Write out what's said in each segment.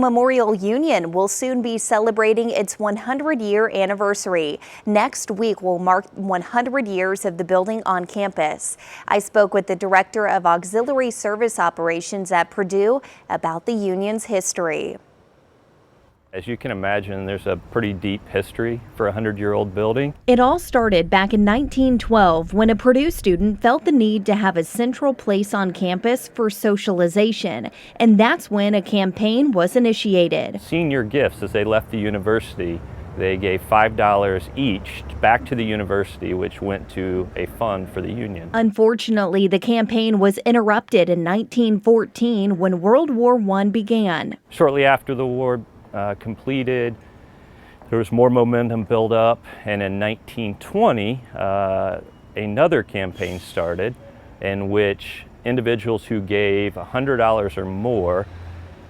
Memorial Union will soon be celebrating its 100-year anniversary. Next week will mark 100 years of the building on campus. I spoke with the Director of Auxiliary Service Operations at Purdue about the union's history. As you can imagine, there's a pretty deep history for a 100-year-old building. It all started back in 1912 when a Purdue student felt the need to have a central place on campus for socialization, and that's when a campaign was initiated. Senior gifts as they left the university, they gave $5 each back to the university, which went to a fund for the union. Unfortunately, the campaign was interrupted in 1914 when World War I began. Shortly after the war completed, there was more momentum built up, and in 1920 another campaign started in which individuals who gave $100 or more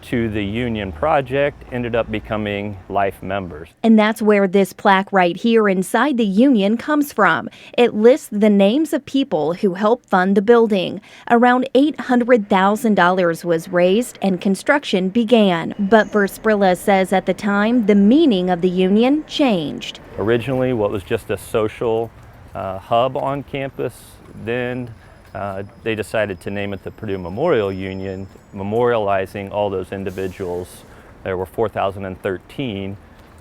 to the union project ended up becoming life members. And that's where this plaque right here inside the union comes from. It lists the names of people who helped fund the building. Around $800,000 was raised and construction began. But Versprilla says at the time, the meaning of the union changed. Originally, what was just a social hub on campus, then they decided to name it the Purdue Memorial Union, memorializing all those individuals. There were 4,013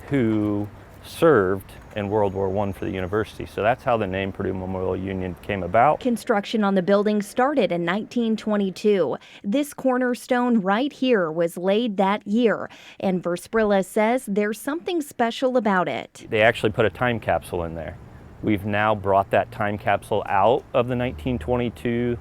who served in World War I for the university. So that's how the name Purdue Memorial Union came about. Construction on the building started in 1922. This cornerstone right here was laid that year, and Versprilla says there's something special about it. They actually put a time capsule in there. We've now brought that time capsule out of the 1922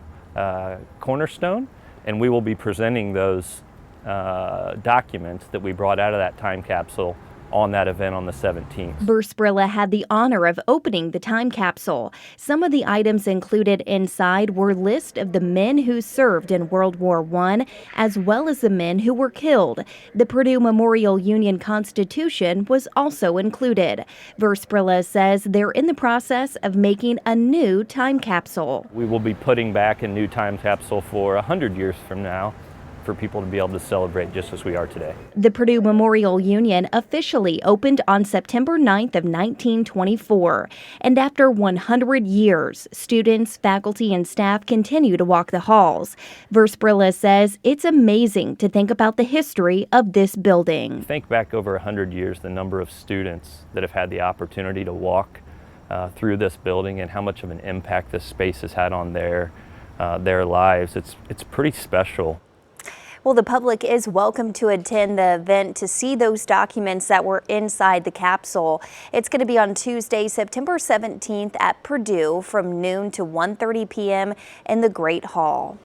cornerstone, and we will be presenting those documents that we brought out of that time capsule on that event on the 17th. Versprilla had the honor of opening the time capsule. Some of the items included inside were lists of the men who served in World War I, as well as the men who were killed. The Purdue Memorial Union Constitution was also included. Versprilla says they're in the process of making a new time capsule. We will be putting back a new time capsule for 100 years from now, for people to be able to celebrate just as we are today. The Purdue Memorial Union officially opened on September 9th of 1924. And after 100 years, students, faculty, and staff continue to walk the halls. Versprilla says it's amazing to think about the history of this building. Think back over 100 years, the number of students that have had the opportunity to walk through this building and how much of an impact this space has had on their lives. It's pretty special. Well, the public is welcome to attend the event to see those documents that were inside the capsule. It's going to be on Tuesday, September 17th at Purdue from noon to 1:30 p.m. in the Great Hall.